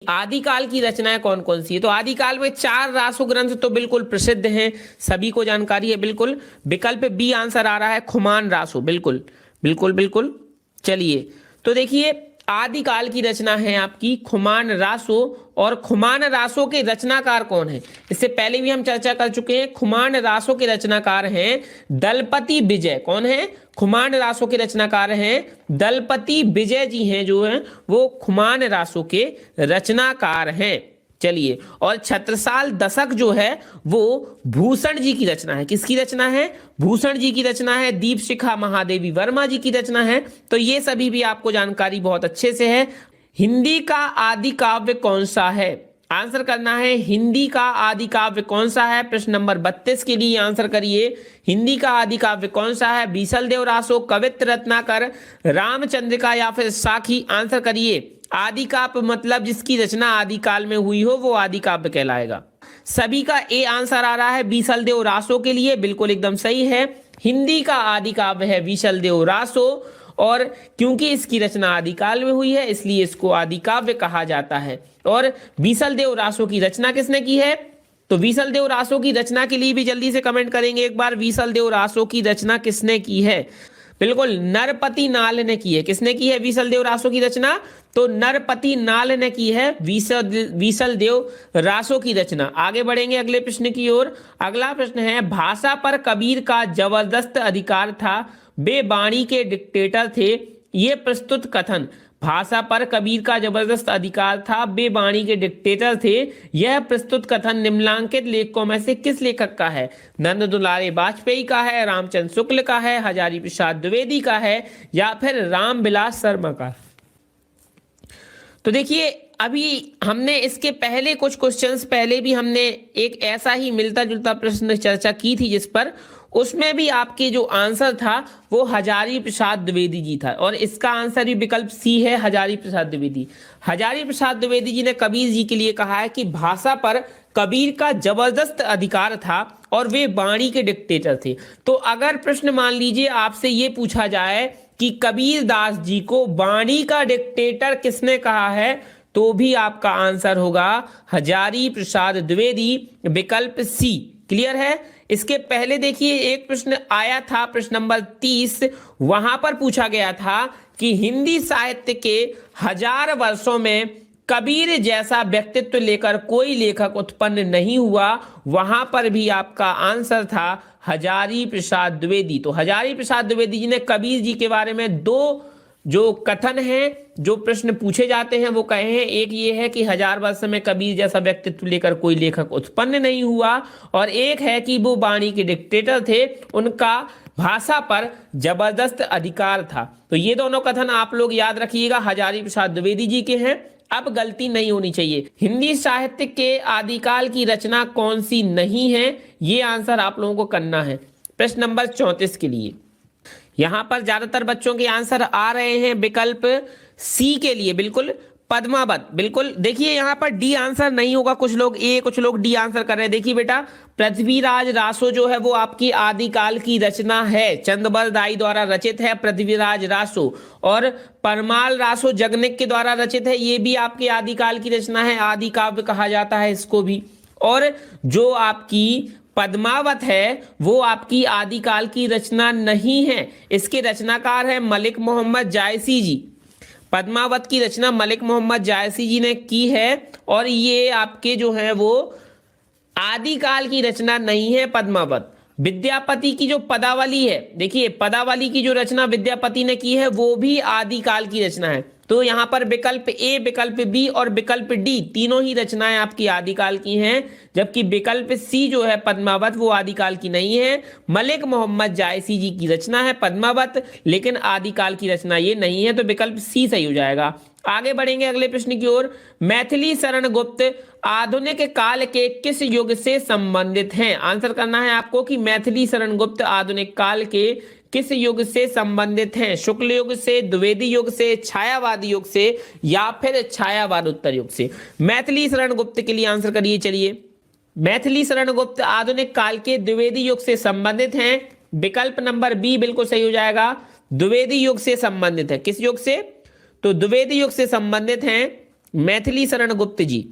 आदिकाल की रचनाएं कौन कौन सी है? तो आदिकाल में 4 रासो ग्रंथ तो बिल्कुल प्रसिद्ध हैं, सभी को जानकारी है बिल्कुल। विकल्प बी आंसर आ रहा है, खुमान रासो। बिल्कुल बिल्कुल बिल्कुल। चलिए, तो देखिए आदिकाल की रचना है आपकी खुमान रासो। और खुमान रासो के रचनाकार कौन है? इससे पहले भी हम चर्चा कर चुके हैं। खुमान रासो के रचनाकार हैं दलपति विजय। कौन है? खुमान रासो के रचनाकार हैं दलपति विजय जी हैं, जो हैं वो खुमान रासो के रचनाकार हैं। चलिए, और छत्रसाल दशक जो है वो भूषण जी की रचना है। किसकी रचना है? भूषण जी की रचना है। दीपशिखा महादेवी वर्मा जी की रचना है। तो ये सभी भी आपको जानकारी बहुत अच्छे से है। हिंदी का आदि काव्य कौन सा है? आंसर करना है, हिंदी का आदि काव्य कौन सा है। प्रश्न नंबर 32 के लिए आंसर करिए। हिंदी का आदि काव्य कौन सा है? बीसलदेव रासो, कवित्र रत्नाकर, रामचंद्रिका या फिर साखी? आंसर करिए। आदि काव्य मतलब जिसकी रचना आदि काल में हुई हो वो आदि काव्य कहलाएगा। सभी का ए आंसर आ रहा है बीसलदेव रासो के लिए। बिल्कुल एकदम सही है। हिंदी का आदि काव्य है बीसलदेव रासो। और क्योंकि इसकी रचना आदिकाल में हुई है इसलिए इसको आदि काव्य कहा जाता है। और बीसलदेव रासो की रचना किसने की है? तो बीसलदेव रासो की रचना के लिए भी जल्दी से कमेंट करेंगे एक बार, बीसलदेव रासो की रचना किसने की है? बिल्कुल नरपति नाल ने की है। किसने की है बीसलदेव रासो की रचना? तो नरपति नाल ने की है बीसलदेव रासो की रचना। आगे बढ़ेंगे अगले प्रश्न की ओर। अगला प्रश्न है, भाषा पर कबीर का जबरदस्त अधिकार था, वे वाणी के डिक्टेटर थे, ये प्रस्तुत कथन। भाषा पर कबीर का जबरदस्त अधिकार था, वे वाणी के डिक्टेटर थे, यह प्रस्तुत कथन निम्नलिखित लेखकों में से किस लेखक का है? नंद दुलारे वाजपेयी का है, रामचंद्र शुक्ल का है, हजारी प्रसाद द्विवेदी का है, या फिर रामविलास शर्मा का? तो देखिए, अभी हमने इसके पहले कुछ क्वेश्चंस पहले भी हमने एक ऐसा ही मिलता जुलता प्रश्न चर्चा की थी, जिस पर उसमें भी आपके जो आंसर था वो हजारी प्रसाद द्विवेदी जी था। और इसका आंसर भी विकल्प सी है, हजारी प्रसाद द्विवेदी। हजारी प्रसाद द्विवेदी जी ने कबीर जी के लिए कहा है कि भाषा पर कबीर का जबरदस्त अधिकार था और वे वाणी के डिक्टेटर थे। तो अगर प्रश्न मान लीजिए आपसे ये पूछा जाए कि कबीर दास जी को वाणी का डिक्टेटर किसने कहा है, तो भी आपका आंसर होगा हजारी प्रसाद द्विवेदी, विकल्प सी। क्लियर है? इसके पहले देखिए एक प्रश्न आया था, प्रश्न नंबर 30। वहां पर पूछा गया था कि हिंदी साहित्य के 1000 वर्षों में कबीर जैसा व्यक्तित्व लेकर कोई लेखक उत्पन्न नहीं हुआ। वहां पर भी आपका आंसर था हजारी प्रसाद द्विवेदी। तो हजारी प्रसाद द्विवेदी जी ने कबीर जी के बारे में दो जो कथन हैं, जो प्रश्न पूछे जाते हैं वो कहे हैं। एक ये है कि 1000 वर्ष में कबीर जैसा व्यक्तित्व लेकर कोई लेखक उत्पन्न नहीं हुआ, और एक है कि वो वाणी के डिक्टेटर थे, उनका भाषा पर जबरदस्त अधिकार था। तो ये दोनों कथन आप लोग याद रखिएगा, हजारी प्रसाद द्विवेदी जी के हैं। अब गलती नहीं होनी चाहिए। हिंदी साहित्य के आदिकाल की रचना कौन सी नहीं है, ये आंसर आप लोगों को करना है प्रश्न नंबर 34 के लिए। यहां पर ज्यादातर बच्चों के आंसर आ रहे हैं विकल्प सी के लिए। बिल्कुल पद्मावत। बिल्कुल देखिए यहां पर डी आंसर नहीं होगा, कुछ लोग ए कुछ लोग डी आंसर कर रहे हैं। देखिए बेटा, पृथ्वीराज रासो जो है वो आपकी आदिकाल की रचना है, चंदबल दाई द्वारा रचित है पृथ्वीराज रासो। और परमाल रासो जगनिक के द्वारा रचित है, ये भी आपकी आदिकाल की रचना है, आदि काव्य कहा जाता है इसको भी। और जो आपकी पद्मावत है वो आपकी आदिकाल की रचना नहीं है, इसके रचनाकार है मलिक मोहम्मद जायसी जी। पद्मावत की रचना मलिक मोहम्मद जायसी जी ने की है, और ये आपके जो है वो आदिकाल की रचना नहीं है पद्मावत। विद्यापति की जो पदावली है, देखिए पदावली की जो रचना विद्यापति ने की है वो भी आदिकाल की रचना है। तो यहां पर विकल्प ए, विकल्प बी और विकल्प डी तीनों ही रचनाएं आपकी आदिकाल की हैं, जबकि विकल्प सी जो है पद्मावत वो आदिकाल की नहीं है। मलिक मोहम्मद जायसी जी की रचना है पद्मावत, लेकिन आदिकाल की रचना ये नहीं है, तो विकल्प सी सही हो जाएगा। आगे बढ़ेंगे अगले प्रश्न की ओर। मैथिली शरण गुप्त आधुनिक काल के किस युग से संबंधित हैं? आंसर करना है आपको कि मैथिली शरण गुप्त आधुनिक काल के किस युग से संबंधित हैं? शुक्ल युग से, द्विवेदी युग से, छायावादी युग से, या फिर छायावाद उत्तर युग से? मैथिली शरण गुप्त के लिए आंसर करिए। चलिए, मैथिली शरण गुप्त आधुनिक काल के द्विवेदी युग से संबंधित हैं, विकल्प नंबर बी बिल्कुल सही हो जाएगा। द्विवेदी युग से संबंधित है। किस युग से? तो द्विवेदी युग से संबंधित हैं। मैथिली शरण गुप्त जी।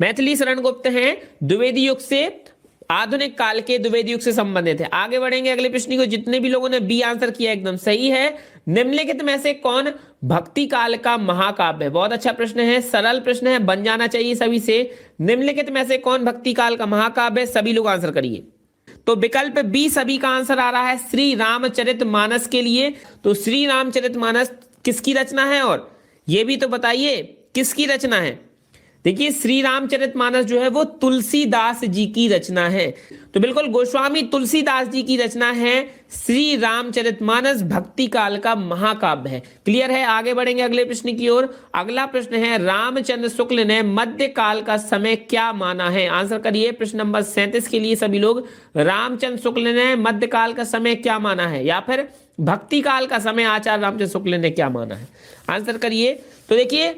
मैथिली शरण गुप्त हैं द्विवेदी युग से, आधुनिक काल के द्विवेदी युग से संबंधित है। आगे बढ़ेंगे अगले प्रश्न को। जितने भी लोगों ने बी आंसर किया एकदम सही है। निम्नलिखित में से कौन भक्ति काल का महाकाव्य है? बहुत अच्छा प्रश्न है, सरल प्रश्न है, बन जाना चाहिए सभी से। निम्नलिखित में से कौन भक्ति काल का महाकाव्य है? सभी लोग आंसर करिए। तो विकल्प बी सभी का आंसर आ रहा है श्री रामचरितमानस के लिए। तो श्री रामचरितमानस किसकी रचना है, और ये भी तो बताइए किसकी रचना है? देखिए श्री रामचरितमानस जो है वो तुलसीदास जी की रचना है। तो बिल्कुल गोस्वामी तुलसीदास जी की रचना है श्री रामचरितमानस, भक्ति काल का महाकाव्य है। क्लियर है? आगे बढ़ेंगे अगले प्रश्न की ओर। अगला प्रश्न है रामचंद्र शुक्ल ने मध्य काल का समय क्या माना है? आंसर करिए प्रश्न नंबर 37 के लिए सभी लोग। रामचंद्र शुक्ल ने मध्य काल का समय क्या माना है, या फिर भक्ति काल का समय आचार्य रामचंद्र शुक्ल ने क्या माना है? आंसर करिए। तो देखिए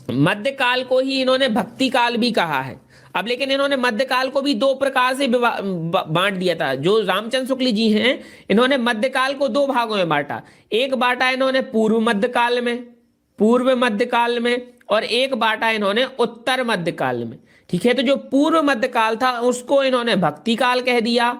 मध्यकाल को ही इन्होंने भक्ति काल भी कहा है। अब लेकिन इन्होंने मध्यकाल को भी दो प्रकार से बांट दिया था। जो रामचंद्र शुक्ल जी हैं इन्होंने मध्यकाल को दो भागों में बांटा। एक बांटा इन्होंने पूर्व मध्यकाल में, पूर्व मध्यकाल में, और एक बांटा इन्होंने उत्तर मध्यकाल में। ठीक है, तो जो पूर्व मध्यकाल था उसको इन्होंने भक्ति काल कह दिया।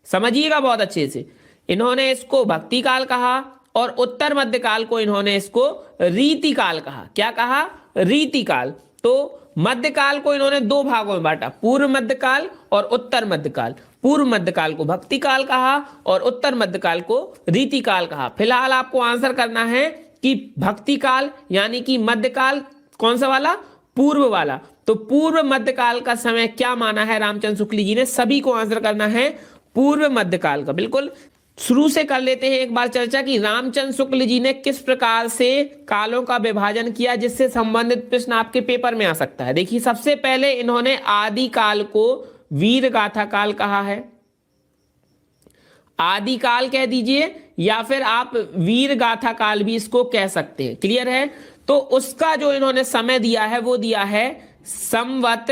समझिएगा बहुत अच्छे से, इन्होंने इसको भक्ति काल कहा, और उत्तर मध्यकाल को इन्होंने इसको रीति काल कहा। क्या कहा? रीति काल। तो मध्यकाल को इन्होंने दो भागों में बांटा, पूर्व मध्यकाल और उत्तर मध्यकाल। पूर्व मध्यकाल को भक्ति काल कहा और उत्तर मध्यकाल को रीति काल कहा। फिलहाल आपको आंसर करना है कि भक्ति काल यानी कि मध्यकाल कौन सा वाला? पूर्व वाला। तो पूर्व मध्यकाल का समय क्या माना है रामचंद्र शुक्ल जी ने? सभी को आंसर करना है पूर्व मध्यकाल का। बिल्कुल शुरू से कर लेते हैं एक बार चर्चा कि रामचंद्र शुक्ल जी ने किस प्रकार से कालों का विभाजन किया, जिससे संबंधित प्रश्न आपके पेपर में आ सकता है। देखिए सबसे पहले इन्होंने आदि काल को वीर गाथा काल कहा है, आदि काल कह दीजिए, या फिर आप वीर गाथा काल भी इसको कह सकते हैं। क्लियर है? तो उसका जो इन्होंने समय दिया है वो दिया है संवत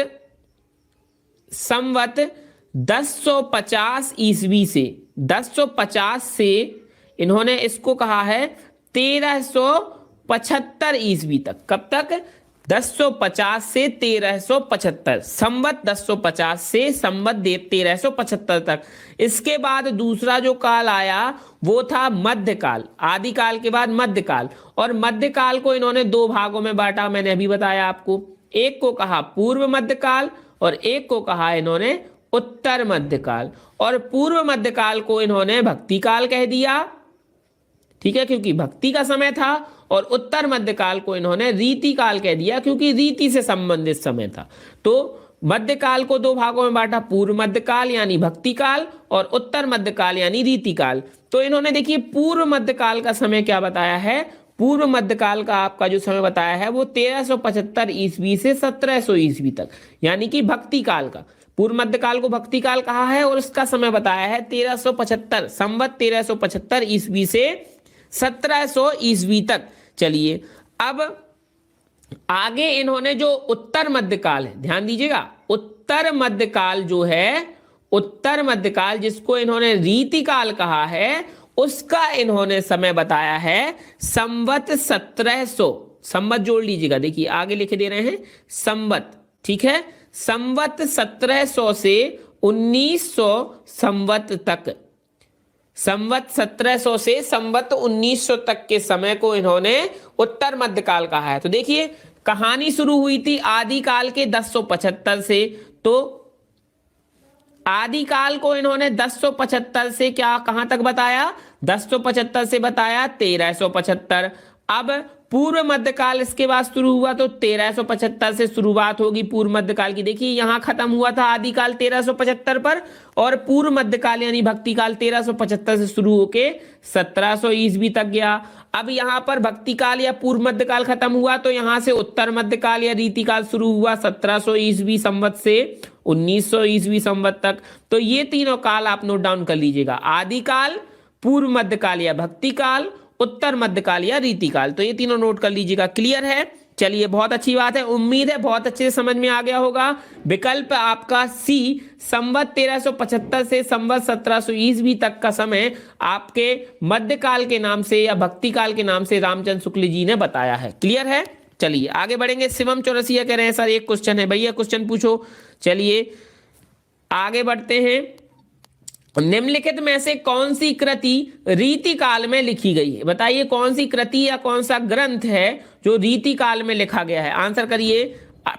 1050 ईस्वी से। 1050 से इन्होंने इसको कहा है 1375 ईस्वी तक। कब तक? 1050 से 1375, संवत 1050 से संवत 1375 तक। इसके बाद दूसरा जो काल आया वो था मध्यकाल। आदिकाल के बाद मध्यकाल, और मध्यकाल को इन्होंने दो भागों में बांटा। मैंने अभी बताया आपको, एक को कहा पूर्व मध्यकाल और एक को कहा इन्होंने उत्तर मध्यकाल। और पूर्व मध्यकाल को इन्होंने भक्ति काल कह दिया, ठीक है, क्योंकि भक्ति का समय था, और उत्तर मध्यकाल को इन्होंने रीति काल कह दिया क्योंकि रीति से संबंधित समय था। तो मध्यकाल को दो भागों में बांटा, पूर्व मध्यकाल यानी भक्ति काल और उत्तर मध्यकाल यानी रीति काल। तो इन्होंने देखिए पूर्व मध्यकाल का समय क्या बताया है? पूर्व मध्यकाल का आपका जो समय बताया है वो 1375 ईस्वी से 1700 ईस्वी तक, यानी कि भक्ति काल का। पूर्व मध्यकाल को भक्ति काल कहा है और उसका समय बताया है 1375, संवत 1375 ईस्वी से 1700 ईस्वी तक। चलिए अब आगे इन्होंने जो उत्तर मध्यकाल है, ध्यान दीजिएगा, उत्तर मध्यकाल जो है, उत्तर मध्यकाल जिसको इन्होंने रीति काल कहा है, उसका इन्होंने समय बताया है संवत 1700। संवत जोड़ लीजिएगा, देखिए आगे लिखे दे रहे हैं संवत, ठीक है, संवत 1700 से 1900 संवत तक। संवत 1700 से संवत 1900 तक के समय को इन्होंने उत्तर मध्यकाल कहा है। तो देखिए कहानी शुरू हुई थी आदिकाल के 1075 से, तो आदिकाल को इन्होंने 1075 से क्या कहां तक बताया? 1075 से बताया 1375। अब पूर्व मध्यकाल इसके बाद शुरू हुआ, तो 1375 से शुरुआत होगी पूर्व मध्यकाल की। देखिए यहां खत्म हुआ था आदिकाल 1375 पर, और पूर्व मध्यकाल यानी भक्ति काल 1375 से शुरू होके 1700 ईस्वी तक गया। अब यहां पर भक्ति काल या पूर्व मध्यकाल खत्म हुआ, तो यहां से उत्तर मध्यकाल या रीति काल शुरू हुआ 1700 ईस्वी संवत से 1900 ईस्वी संवत तक। तो ये तीनों काल आप नोट डाउन कर लीजिएगा, आदिकाल, पूर्व मध्यकाल या भक्ति काल, उत्तर मध्यकाल या रीति काल। तो ये तीनों नोट कर लीजिएगा। क्लियर है? चलिए बहुत अच्छी बात है, उम्मीद है बहुत अच्छे से समझ में आ गया होगा। विकल्प आपका सी संवत 1375 से संवत 1700 ईस्वी तक का समय आपके मध्यकाल के नाम से या भक्ति काल के नाम से रामचंद्र शुक्ल जी ने बताया है। क्लियर है? चलिए आगे बढ़ेंगे। शिवम चौरसिया कह रहे हैं सर एक क्वेश्चन है, भैया क्वेश्चन पूछो। चलिए आगे बढ़ते हैं। निम्नलिखित में से कौन सी कृति रीति काल में लिखी गई है? बताइए कौन सी कृति या कौन सा ग्रंथ है जो रीति काल में लिखा गया है? आंसर करिए।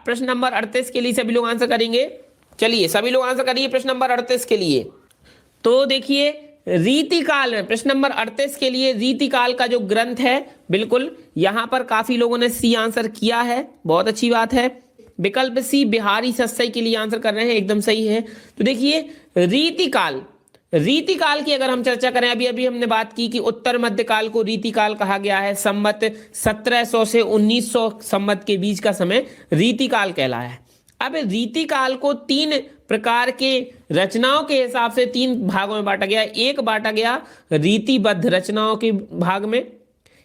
प्रश्न नंबर 38 के लिए सभी लोग आंसर करेंगे। चलिए सभी लोग आंसर करिए प्रश्न नंबर 38 के लिए। तो देखिए रीति काल में प्रश्न नंबर 38 के लिए रीति काल का जो ग्रंथ है, बिल्कुल यहां पर काफी लोगों ने सी आंसर किया है, बहुत अच्छी बात है। विकल्प सी बिहारी सस्सई के लिए आंसर कर रहे हैं, एकदम सही है। तो देखिए रीति काल की अगर हम चर्चा करें, अभी अभी हमने बात की कि उत्तर मध्य काल को रीति काल कहा गया है। संमत 1700 से 1900 संमत के बीच का समय रीति काल कहलाया है। अब रीति काल को 3 प्रकार के रचनाओं के हिसाब से 3 भागों में बांटा गया। एक बांटा गया रीतिबद्ध रचनाओं के भाग में,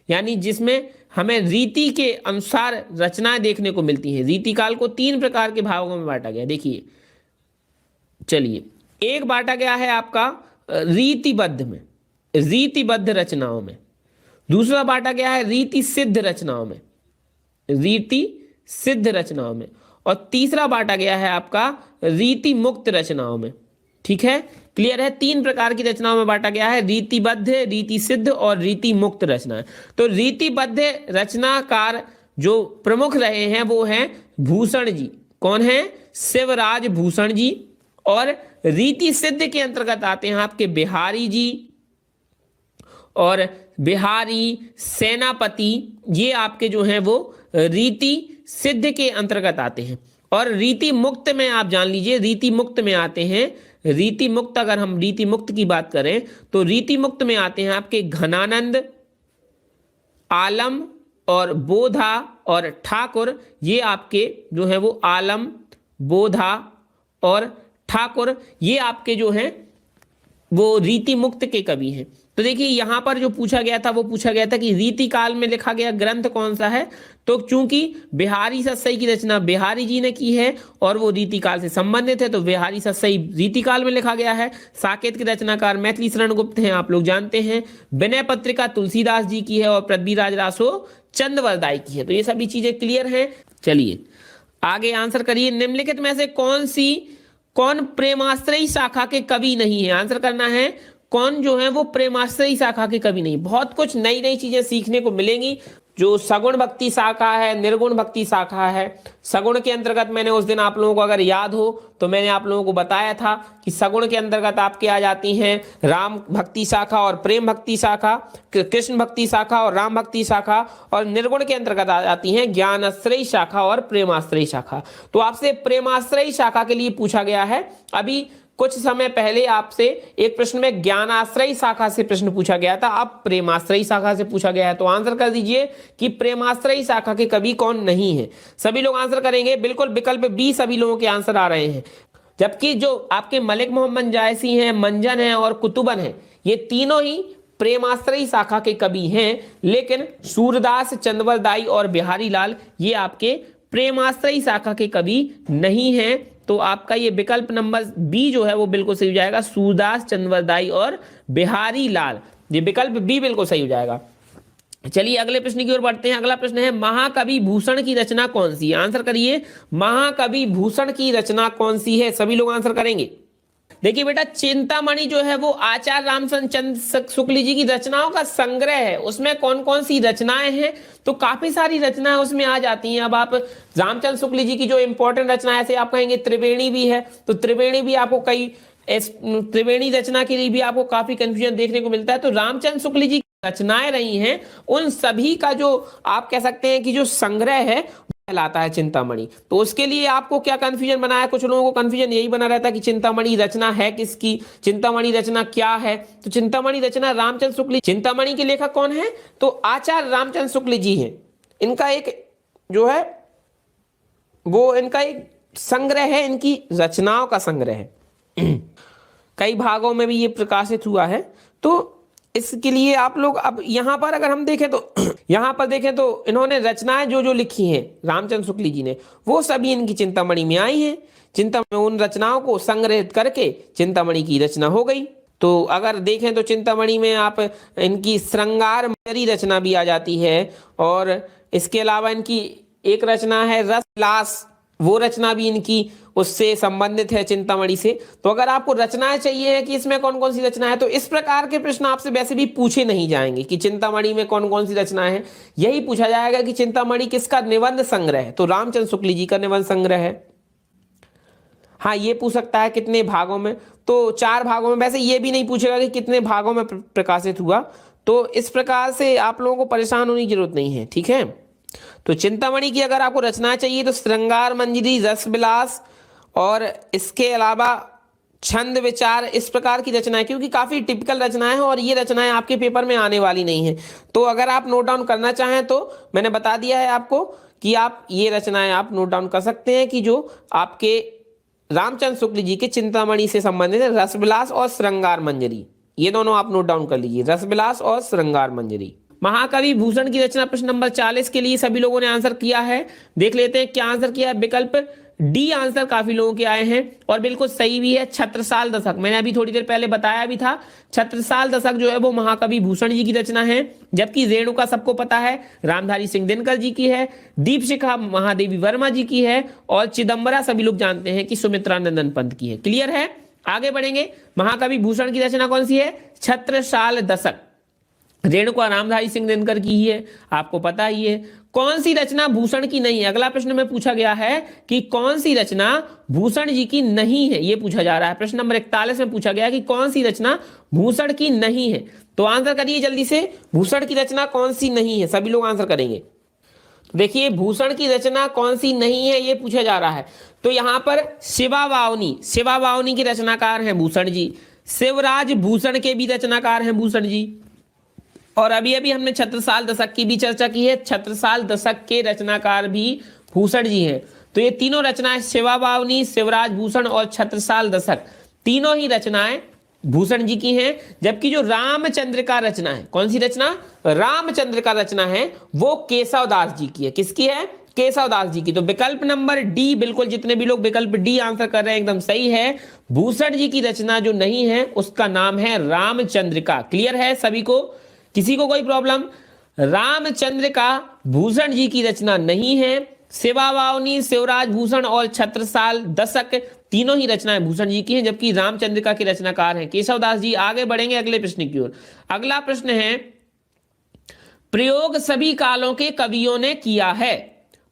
यानी जिसमें हमें रीति के अनुसार रचनाएं देखने को मिलती हैं। रीति काल को 3 प्रकार के भागों में बांटा गया। देखिए चलिए, एक बांटा गया है आपका रीतिबद्ध में, रीतिबद्ध रचनाओं में। दूसरा बांटा गया है रीति सिद्ध रचनाओं में, रीति सिद्ध रचनाओं में। और तीसरा बांटा गया है आपका रीति मुक्त रचनाओं में। ठीक है, क्लियर है? 3 प्रकार की रचनाओं में बांटा गया है, रीतिबद्ध, रीति सिद्ध और रीति मुक्त रचनाएं। तो रीतिबद्ध रचनाकार जो प्रमुख रहे हैं वो हैं भूषण जी। कौन है? शिवराज भूषण जी। और रीति सिद्ध के अंतर्गत आते हैं आपके बिहारी जी और बिहारी सेनापति। ये आपके जो हैं वो रीति सिद्ध के अंतर्गत आते हैं। और रीति मुक्त में आप जान लीजिए, रीति मुक्त में आते हैं, रीति मुक्त, अगर हम रीति मुक्त की बात करें तो रीति मुक्त में आते हैं आपके घनानंद, आलम और बोधा और ठाकुर। ये आपके जो है वो आलम, बोधा और ठाकुर, ये आपके जो हैं वो रीति मुक्त के कवि हैं। तो देखिए यहां पर जो पूछा गया था वो पूछा गया था कि रीति काल में लिखा गया ग्रंथ कौन सा है। तो चूंकि बिहारी सस्सई की रचना बिहारी जी ने की है और वो रीति काल से संबंधित है, तो बिहारी सस्सई रीति काल में लिखा गया है। साकेत के रचनाकार मैथिली शरण गुप्त हैं, आप लोग जानते हैं। विनय पत्रिका तुलसीदास जी की है और पृथ्वीराज रासो चंद्रवरदाई की है। तो ये सभी चीजें क्लियर हैं। चलिए आगे आंसर करिए। निम्नलिखित में से कौन प्रेमाश्रयी शाखा के कवि नहीं है? आंसर करना है कौन जो है वो प्रेमाश्रयी शाखा के कवि नहीं। बहुत कुछ नई नई चीजें सीखने को मिलेंगी। जो सगुण भक्ति शाखा है, निर्गुण भक्ति शाखा है। सगुण के अंतर्गत मैंने उस दिन आप लोगों को अगर याद हो तो मैंने आप लोगों को बताया था कि सगुण के अंतर्गत आपके आ जाती हैं राम भक्ति शाखा और प्रेम भक्ति शाखा, कृष्ण भक्ति शाखा और राम भक्ति शाखा। और निर्गुण के अंतर्गत आ जाती हैं ज्ञानाश्रयी शाखा और प्रेमाश्रयी शाखा। तो आपसे प्रेमाश्रयी शाखा के लिए पूछा गया है। अभी कुछ समय पहले आपसे एक प्रश्न में ज्ञानाश्रयी शाखा से प्रश्न पूछा गया था, अब प्रेमाश्रयी शाखा से पूछा गया है। तो आंसर कर दीजिए कि प्रेमाश्रयी शाखा के कवि कौन नहीं है। सभी लोग आंसर करेंगे, बिल्कुल विकल्प बी सभी लोगों के आंसर आ रहे हैं। जबकि जो आपके मलिक मोहम्मद जायसी हैं, मंजन है और कुतुबन है, ये तीनों ही प्रेमाश्रयी शाखा के कवि हैं। लेकिन सूरदास, चंद्रवरदाई और बिहारी लाल ये आपके प्रेमाश्रयी शाखा के कवि नहीं हैं। तो आपका ये विकल्प नंबर बी जो है वो बिल्कुल सही हो जाएगा, सूरदास, चंद्रवरदाई और बिहारी लाल। ये विकल्प बी बिल्कुल सही हो जाएगा। चलिए अगले प्रश्न की ओर बढ़ते हैं। अगला प्रश्न है महाकवि भूषण की रचना कौन सी है? आंसर करिए, महाकवि भूषण की रचना कौन सी है? सभी लोग आंसर करेंगे। देखिए बेटा, चिंतामणि जो है वो आचार्य रामचंद्र शुक्ल जी की रचनाओं का संग्रह है। उसमें कौन कौन सी रचनाएं हैं? तो काफी सारी रचनाएं उसमें आ जाती हैं। अब आप रामचंद्र शुक्ल जी की जो इंपॉर्टेंट रचना है, ऐसे आप कहेंगे त्रिवेणी भी है, तो त्रिवेणी भी आपको त्रिवेणी रचना के लिए भी आपको काफी कंफ्यूजन देखने को मिलता है। तो रामचंद्र शुक्ल जी की रचनाएं रही हैं, उन सभी का जो आप कह सकते हैं कि जो संग्रह है कहलाता है चिंतामणि। तो उसके लिए आपको क्या कंफ्यूजन बना है? कुछ लोगों को कंफ्यूजन यही बना रहता है कि चिंतामणि रचना है किसकी, चिंतामणि रचना क्या है। तो चिंतामणि रचना रामचंद्र शुक्ल। चिंतामणि के लेखक कौन है? तो आचार्य रामचंद्र शुक्ल जी हैं। इनका एक जो है वो इनका एक संग्रह है, इनकी रचनाओं का संग्रह है। कई भागों में भी ये प्रकाशित हुआ है। तो इसके लिए आप लोग अब यहां पर अगर हम देखें तो यहां पर देखें तो इन्होंने रचनाएं जो जो लिखी हैं रामचंद्र शुक्ल जी ने, वो सभी इनकी चिंतामणि में आई हैं। चिंतामणि, उन रचनाओं को संग्रहित करके चिंतामणि की रचना हो गई। तो अगर देखें तो चिंतामणि में आप इनकी श्रृंगार रचना भी आ जाती है और इसके अलावा इनकी एक रचना है रसविलास, वो रचना भी इनकी उससे संबंधित है, चिंतामणि से। तो अगर आपको रचनाएं चाहिए है कि इसमें कौन कौन सी रचना है, तो इस प्रकार के प्रश्न आपसे वैसे भी पूछे नहीं जाएंगे कि चिंतामणि में कौन कौन सी रचनाएं हैं। यही पूछा जाएगा कि चिंतामणि किसका निबंध संग्रह है, तो रामचंद्र शुक्ल जी का निबंध संग्रह है। हाँ, ये पूछ सकता है कितने भागों में, तो 4 भागों में। वैसे ये भी नहीं पूछेगा कि कितने भागों में प्रकाशित हुआ। तो इस प्रकार से आप लोगों को परेशान होने की जरूरत नहीं है, ठीक है। तो चिंतामणि की अगर आपको रचना चाहिए तो श्रृंगार मंजरी, रसविलास और इसके अलावा छंद विचार, इस प्रकार की रचनाएं, क्योंकि काफी टिपिकल रचनाएं हैं और ये रचनाएं आपके पेपर में आने वाली नहीं है। तो अगर आप नोट डाउन करना चाहें तो मैंने बता दिया है आपको कि आप ये रचनाएं आप नोट डाउन कर सकते हैं कि जो आपके रामचंद्र शुक्ल जी के चिंतामणि से संबंधित है, रसविलास और श्रृंगार मंजरी। ये दोनों आप नोट डाउन कर लीजिए, रसविलास और श्रृंगार मंजरी। महाकवि भूषण की रचना प्रश्न नंबर 40 के लिए सभी लोगों ने आंसर किया है। देख लेते हैं क्या आंसर किया है। विकल्प डी आंसर काफी लोगों के आए हैं और बिल्कुल सही भी है, छत्रसाल दशक। मैंने अभी थोड़ी देर पहले बताया भी था, छत्रसाल दशक जो है वो महाकवि भूषण जी की रचना है। जबकि रेणुका सबको पता है रामधारी सिंह दिनकर जी की है, दीपशिखा महादेवी वर्मा जी की है और चिदंबरा सभी लोग जानते हैं कि सुमित्रा नंदन पंत की है। क्लियर है, आगे बढ़ेंगे। महाकवि भूषण की रचना कौन सी है? छत्रसाल दशक। रेणुका रामधारी सिंह दिनकर की ही है, आपको पता ही है। कौन सी रचना भूषण की नहीं है? अगला प्रश्न में पूछा गया है कि कौन सी रचना भूषण जी की नहीं है, ये पूछा जा रहा है। प्रश्न नंबर 41 में पूछा गया कि कौन सी रचना भूषण की नहीं है। तो आंसर करिए जल्दी से, भूषण की रचना कौन सी नहीं है, सभी लोग आंसर करेंगे। देखिए भूषण की रचना कौन सी नहीं है ये पूछा जा रहा है। तो यहां पर शिवा वावनी की रचनाकार हैं भूषण जी, शिवराज भूषण के भी रचनाकार हैं भूषण जी, और अभी अभी हमने छत्रसाल दशक की भी चर्चा की है, छत्रसाल दशक के रचनाकार भी भूषण जी हैं। तो ये तीनों रचनाएं, शिवा वावनी, शिवराज भूषण और छत्रसाल दशक, तीनों ही रचनाएं भूषण जी की हैं। जबकि जो रामचंद्र का रचना है, कौन सी रचना? रामचंद्र का रचना है वो केशवदास जी की है। किसकी है? केशवदास जी की। तो विकल्प नंबर डी, बिल्कुल जितने भी लोग विकल्प डी आंसर कर रहे हैं एकदम सही है। भूषण जी की रचना जो नहीं है उसका नाम है रामचंद्र का। क्लियर है सभी को? किसी को कोई प्रॉब्लम? रामचंद्र का भूषण जी की रचना नहीं है। शिवा वावनी, शिवराज भूषण और छत्रसाल दशक, तीनों ही रचनाएं भूषण जी की हैं, जबकि रामचंद्रिका के रचनाकार हैं केशवदास जी। आगे बढ़ेंगे अगले प्रश्न की ओर। अगला प्रश्न है, प्रयोग सभी कालों के कवियों ने किया है।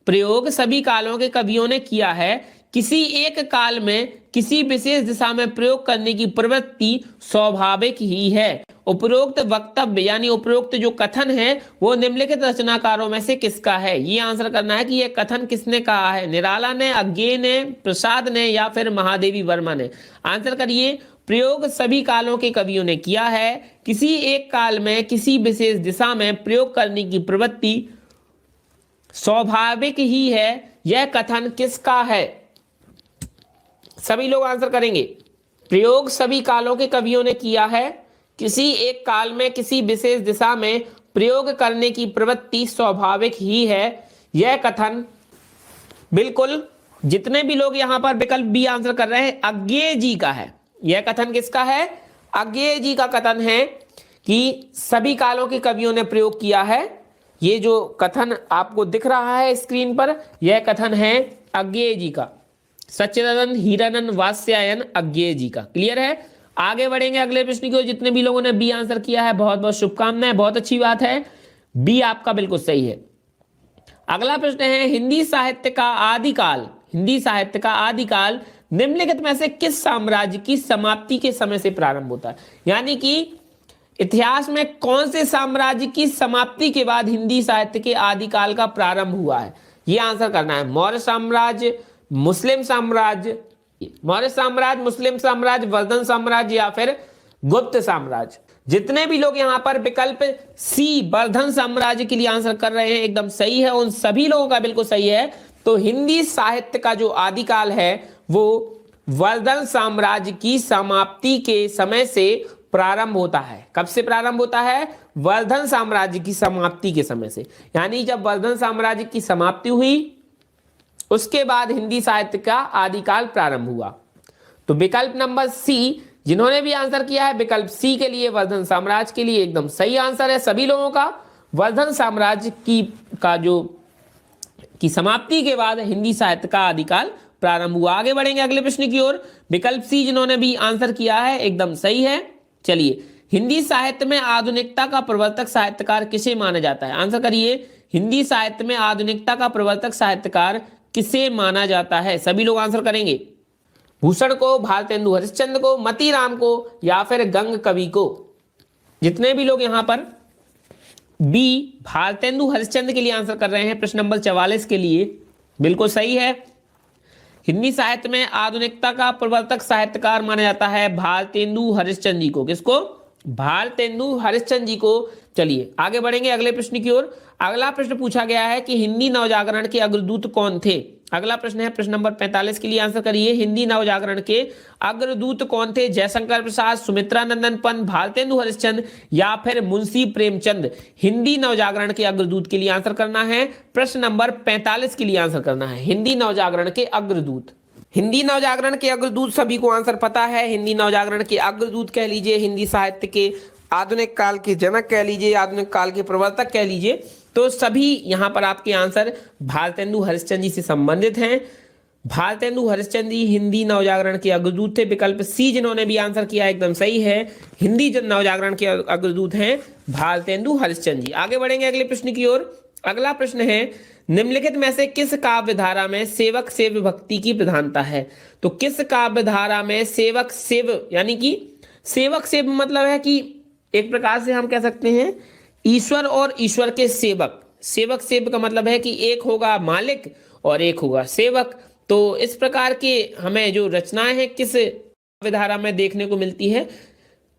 प्रयोग सभी कालों के कवियों ने किया है। किसी एक काल में किसी विशेष दिशा में प्रयोग करने की प्रवृत्ति स्वाभाविक ही है। उपरोक्त वक्तव्य यानी उपरोक्त जो कथन है वो निम्नलिखित रचनाकारों में से किसका है? ये आंसर करना है कि यह कथन किसने कहा है, निराला ने, अज्ञेय ने, प्रसाद ने या फिर महादेवी वर्मा ने। आंसर करिए। प्रयोग सभी कालों के कवियों ने किया है। किसी एक काल में किसी विशेष दिशा में प्रयोग करने की प्रवृत्ति स्वाभाविक ही है, यह कथन किसका है? सभी लोग आंसर करेंगे। प्रयोग सभी कालों के कवियों ने किया है। किसी एक काल में किसी विशेष दिशा में प्रयोग करने की प्रवृत्ति स्वाभाविक ही है, यह कथन, बिल्कुल जितने भी लोग यहां पर विकल्प बी आंसर कर रहे हैं, अज्ञेय जी का है। यह कथन किसका है? अज्ञेय जी का कथन है कि सभी कालों के कवियों ने प्रयोग किया है। ये जो कथन आपको दिख रहा है स्क्रीन पर, यह कथन है अज्ञेय जी का, सच्चिदानंद हीरानंद वात्स्यायन अज्ञेय जी का। क्लियर है? आगे बढ़ेंगे अगले प्रश्न की ओर। जितने भी लोगों ने बी आंसर किया है बहुत बहुत शुभकामनाएं, बहुत अच्छी बात है, बी आपका बिल्कुल सही है। अगला प्रश्न है, हिंदी साहित्य का आदिकाल, हिंदी साहित्य का आदिकाल निम्नलिखित में से किस साम्राज्य की समाप्ति के समय से प्रारंभ होता है? यानी कि इतिहास में कौन से साम्राज्य की समाप्ति के बाद हिंदी साहित्य के आदिकाल का प्रारंभ हुआ है, यह आंसर करना है। मौर्य साम्राज्य, मुस्लिम साम्राज्य, मौर्य साम्राज्य, मुस्लिम साम्राज्य, वर्धन साम्राज्य या फिर गुप्त साम्राज्य। जितने भी लोग यहां पर विकल्प सी वर्धन साम्राज्य के लिए आंसर कर रहे हैं एकदम सही है, उन सभी लोगों का बिल्कुल सही है। तो हिंदी साहित्य का जो आदिकाल है वो वर्धन साम्राज्य की समाप्ति के समय से प्रारंभ होता है। कब से प्रारंभ होता है? वर्धन साम्राज्य की समाप्ति के समय से। यानी जब वर्धन साम्राज्य की समाप्ति हुई उसके बाद हिंदी साहित्य का आदिकाल प्रारंभ हुआ। तो विकल्प नंबर सी, जिन्होंने भी आंसर किया है विकल्प सी के लिए, वर्धन साम्राज्य के लिए एकदम सही आंसर है सभी लोगों का। वर्धन साम्राज्य की का जो की समाप्ति के बाद हिंदी साहित्य का आदिकाल प्रारंभ हुआ। आगे बढ़ेंगे अगले प्रश्न की ओर। विकल्प सी जिन्होंने भी आंसर किया है एकदम सही है। चलिए, हिंदी साहित्य में आधुनिकता का प्रवर्तक साहित्यकार किसे माना जाता है? आंसर करिए, हिंदी साहित्य में आधुनिकता का प्रवर्तक साहित्यकार किसे माना जाता है? सभी लोग आंसर करेंगे। भूषण को, भारतेंदु हरिश्चंद्र को, मतीराम को या फिर गंग कवि को? जितने भी लोग यहां पर बी भारतेंदु हरिश्चंद्र के लिए आंसर कर रहे हैं प्रश्न नंबर 44 के लिए, बिल्कुल सही है। हिंदी साहित्य में आधुनिकता का प्रवर्तक साहित्यकार माना जाता है भारतेंदु हरिश्चंद्र जी को। किसको? भारतेंदु हरिश्चंद्र जी को। चलिए आगे बढ़ेंगे अगले प्रश्न की ओर। अगला प्रश्न पूछा गया है कि हिंदी नवजागरण के अग्रदूत कौन थे? अगला प्रश्न है प्रश्न नंबर 45 के लिए आंसर करिए। हिंदी नवजागरण के अग्रदूत कौन थे? जयशंकर प्रसाद, सुमित्रा नंदन पंत, भारतेंदु हरिश्चंद्र या फिर मुंशी प्रेमचंद? हिंदी नवजागरण के अग्रदूत के लिए आंसर करना है। प्रश्न नंबर 45 के लिए आंसर करना है। हिंदी नवजागरण के अग्रदूत, हिंदी नवजागरण के अग्रदूत सभी को आंसर पता है। हिंदी नवजागरण के अग्रदूत कह लीजिए, हिंदी साहित्य के आधुनिक काल के जनक कह लीजिए, आधुनिक काल के प्रवर्तक कह लीजिए, तो सभी यहां पर आपके आंसर भारतेंदु हरिश्चंद्र जी से संबंधित हैं। भारतेंदु हरिश्चंद्र जी हिंदी नवजागरण के अग्रदूत थे। विकल्प सी जिन्होंने भी आंसर किया एकदम सही है। हिंदी नवजागरण के अग्रदूत हैं भारतेंदु हरिश्चंद्र जी। आगे बढ़ेंगे अगले प्रश्न की ओर। अगला प्रश्न है, निम्नलिखित में से किस काव्य धारा में सेवक सेव्य भक्ति की प्रधानता है? तो किस काव्य धारा में सेवक सेव्य, यानी कि सेवक सेव्य मतलब है कि एक प्रकार से हम कह सकते हैं ईश्वर और ईश्वर के सेवक। सेवक सेव्य का मतलब है कि एक होगा मालिक और एक होगा सेवक। तो इस प्रकार के हमें जो रचनाएं हैं किस काव्य धारा में देखने को मिलती है?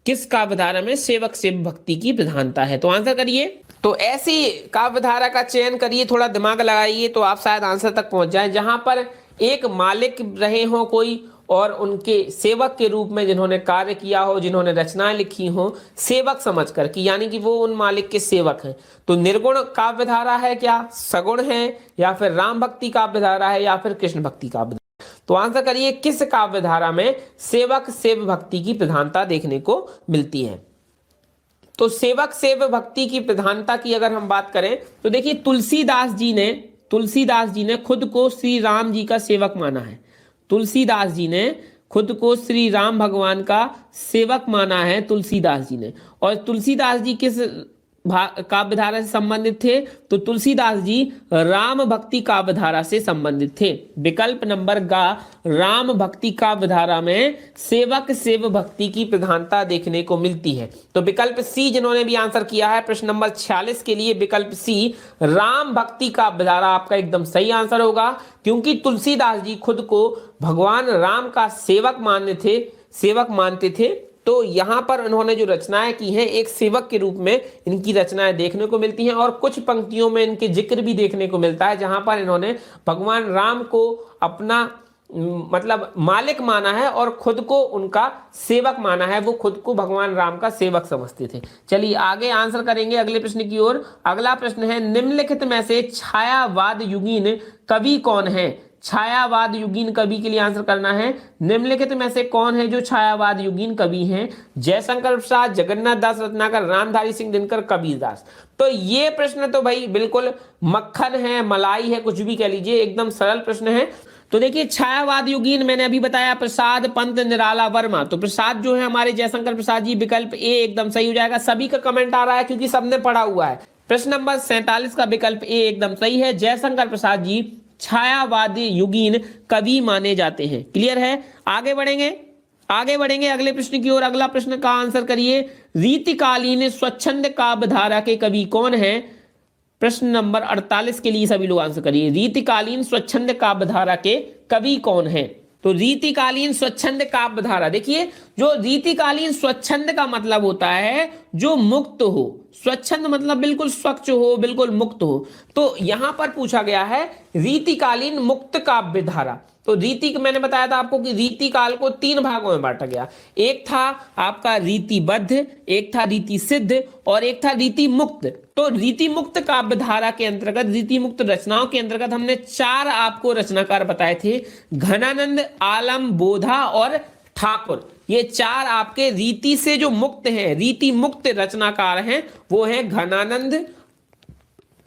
किस काव्य धारा में सेवक सेव्य भक्ति की प्रधानता है? तो आंसर करिए। तो ऐसी काव्य धारा का चयन करिए, थोड़ा दिमाग लगाइए तो आप शायद आंसर तक पहुंच जाएं, जहां पर एक मालिक रहे हो कोई और उनके सेवक के रूप में जिन्होंने कार्य किया हो, जिन्होंने रचनाएं लिखी हो सेवक समझकर कि यानी कि वो उन मालिक के सेवक हैं। तो निर्गुण काव्य धारा है क्या, सगुण है, या फिर राम भक्ति काव्य धारा है, या फिर कृष्ण भक्ति काव्य? तो आंसर करिए, किस काव्य धारा में सेवक सेव्य भक्ति की प्रधानता देखने को मिलती है? तो सेवक सेव्य भक्ति की प्रधानता की अगर हम बात करें तो देखिए, तुलसीदास जी ने खुद को श्री राम जी का सेवक माना है। तुलसीदास जी ने खुद को श्री राम भगवान का सेवक माना है तुलसीदास जी ने। और तुलसीदास जी किस काव्य धारा से संबंधित थे? तो तुलसीदास जी राम भक्ति काव्य धारा से संबंधित थे। विकल्प नंबर गा, राम भक्ति काव्य धारा में सेवक सेव्य भक्ति की प्रधानता देखने को मिलती है। तो विकल्प सी जिन्होंने भी आंसर किया है प्रश्न नंबर 46 के लिए, विकल्प सी राम भक्ति काव्य धारा आपका एकदम सही आंसर होगा, क्योंकि तुलसीदास जी खुद को भगवान राम का सेवक मानते थे। तो यहां पर उन्होंने जो रचनाएं की हैं एक सेवक के रूप में इनकी रचनाएं देखने को मिलती हैं, और कुछ पंक्तियों में इनके जिक्र भी देखने को मिलता है जहां पर इन्होंने भगवान राम को अपना मतलब मालिक माना है और खुद को उनका सेवक माना है। वो खुद को भगवान राम का सेवक समझते थे। चलिए आगे आंसर करेंगे अगले प्रश्न की ओर। अगला प्रश्न है, निम्नलिखित में से छायावाद युगीन कवि कौन है? छायावाद युगीन कवि के लिए आंसर करना है। निम्नलिखित में से कौन है जो छायावाद युगीन कवि हैं? जयशंकर प्रसाद, जगन्नाथ दास रत्नाकर, रामधारी सिंह दिनकर, कबीरदास। तो ये प्रश्न तो भाई बिल्कुल मक्खन है, मलाई है, कुछ भी कह लीजिए, एकदम सरल प्रश्न है। तो देखिए, छायावाद युगीन मैंने अभी बताया प्रसाद, पंत, निराला, वर्मा। तो प्रसाद जो है हमारे जयशंकर प्रसाद जी, विकल्प ए एकदम सही हो जाएगा। सभी का कमेंट आ रहा है क्योंकि सबने पढ़ा हुआ है। प्रश्न नंबर 47 का विकल्प ए एकदम सही है। जयशंकर प्रसाद जी छायावादी युगीन कवि माने जाते हैं। क्लियर है? आगे बढ़ेंगे अगले प्रश्न की ओर। अगला प्रश्न का आंसर करिए, रीतिकालीन स्वच्छंद काव्य धारा के कवि कौन है? प्रश्न नंबर 48 के लिए सभी लोग आंसर करिए। रीतिकालीन स्वच्छंद काव्य धारा के कवि कौन है? तो रीतिकालीन स्वच्छंद काव्य धारा, देखिए जो रीतिकालीन स्वच्छंद का मतलब होता है जो मुक्त हो। स्वच्छंद मतलब बिल्कुल स्वच्छ हो, बिल्कुल मुक्त हो। तो यहां पर पूछा गया है रीतिकालीन मुक्त काव्य धारा। तो रीति मैंने बताया था आपको कि रीति काल को 3 भागों में बांटा गया। एक था आपका रीतिबद्ध, एक था रीति सिद्ध और एक था रीति मुक्त। तो रीति मुक्त काव्य धारा के अंतर्गत, रीति मुक्त रचनाओं के अंतर्गत हमने 4 आपको रचनाकार बताए थे, घनानंद, आलम, बोधा और ठाकुर। ये 4 आपके रीति से जो मुक्त हैं, रीति मुक्त रचनाकार हैं, वो हैं घनानंद,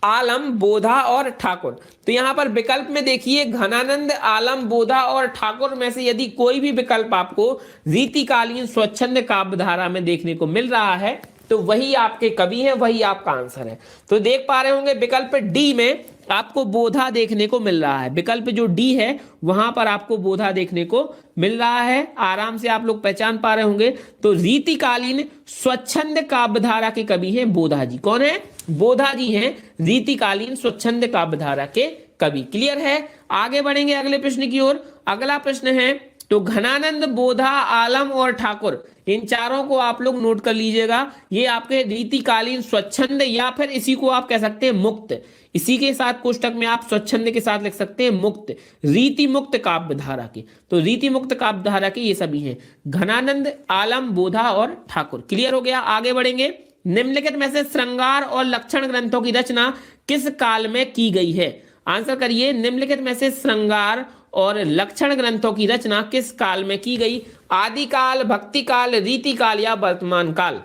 आलम, बोधा और ठाकुर। तो यहां पर विकल्प में देखिए घनानंद, आलम, बोधा और ठाकुर में से यदि कोई भी विकल्प आपको रीतिकालीन स्वच्छंद काव्यधारा में देखने को मिल रहा है तो वही आपके कवि हैं, वही आपका आंसर है। तो देख पा रहे होंगे विकल्प डी में आपको बोधा देखने को मिल रहा है। विकल्प जो डी है वहां पर आपको बोधा देखने को मिल रहा है, आराम से आप लोग पहचान पा रहे होंगे। तो रीतिकालीन स्वच्छंद काव्यधारा के कवि हैं बोधा जी। कौन है? बोधा जी हैं रीतिकालीन स्वच्छंद काव्यधारा के कवि। क्लियर है? आगे बढ़ेंगे अगले प्रश्न की ओर। अगला प्रश्न है तो घनानंद, बोधा, आलम और ठाकुर, इन चारों को आप लोग नोट कर लीजिएगा। ये आपके रीतिकालीन स्वच्छंद या फिर इसी को आप कह सकते हैं मुक्त, इसी के साथ कोष्टक में आप स्वच्छंद के साथ लिख सकते हैं मुक्त, रीति मुक्त काव्यधारा के। तो रीति मुक्त काव्यधारा के ये सभी हैं घनानंद, आलम, बोधा और ठाकुर। क्लियर हो गया? आगे बढ़ेंगे। निम्नलिखित में से श्रृंगार और लक्षण ग्रंथों की रचना किस काल में की गई है? आंसर करिए। निम्नलिखित में से श्रृंगार और लक्षण ग्रंथों की रचना किस काल में की गई? आदिकाल, भक्ति काल, रीति काल या वर्तमान काल?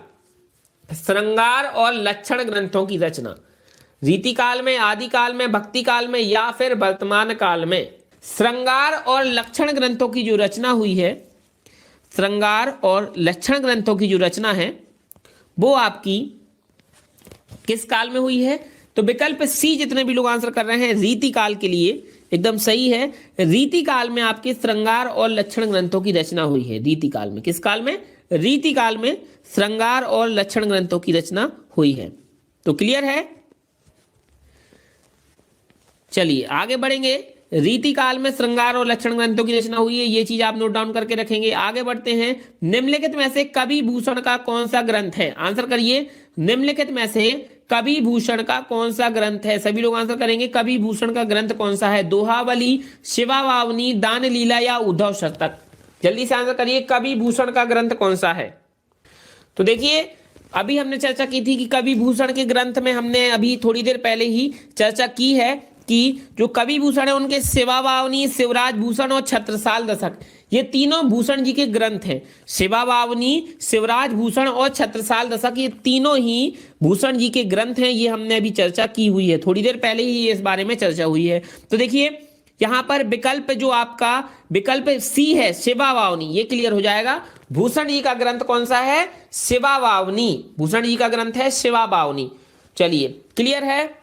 श्रृंगार और लक्षण ग्रंथों की रचना रीति काल में, आदिकाल में, भक्ति काल में या फिर वर्तमान काल में? श्रृंगार और लक्षण ग्रंथों की जो रचना हुई है, श्रृंगार और लक्षण ग्रंथों की जो रचना है वो आपकी किस काल में हुई है? तो विकल्प सी जितने भी लोग आंसर कर रहे हैं रीति काल के लिए एकदम सही है। रीति काल में आपके श्रृंगार और लक्षण ग्रंथों की रचना हुई है। रीति काल में, किस काल में? रीति काल में श्रृंगार और लक्षण ग्रंथों की रचना हुई है। तो क्लियर है? चलिए आगे बढ़ेंगे। रीति काल में श्रृंगार और लक्षण ग्रंथों की रचना हुई है, ये चीज आप नोट डाउन करके रखेंगे। आगे बढ़ते हैं। निम्नलिखित में से कवि भूषण का कौन सा ग्रंथ है? आंसर करिए। निम्नलिखित में से कवि भूषण का कौन सा ग्रंथ है? सभी लोग आंसर करेंगे। कवि भूषण का ग्रंथ कौन सा है? दोहावली, शिवावावनी, दान लीला या उद्धव शतक? जल्दी से आंसर करिए। कवि भूषण का ग्रंथ कौन सा है? तो देखिए अभी हमने चर्चा की थी कि कवि भूषण के ग्रंथ में हमने अभी थोड़ी देर पहले ही चर्चा की है कि जो कवि भूषण है उनके शिवावावनी, शिवराज भूषण और छत्रसाल दशक, ये तीनों भूषण जी के ग्रंथ हैं। शिवावावनी, शिवराज भूषण और छत्रसाल दशक, ये तीनों ही भूषण जी के ग्रंथ हैं। ये हमने अभी चर्चा की हुई है, थोड़ी देर पहले ही इस बारे में चर्चा हुई है। तो देखिए यहां पर विकल्प जो आपका विकल्प सी है शिवावावनी, ये क्लियर हो जाएगा। भूषण जी का ग्रंथ कौन सा है? शिवावावनी। भूषण जी का ग्रंथ है शिवावावनी। चलिए क्लियर है?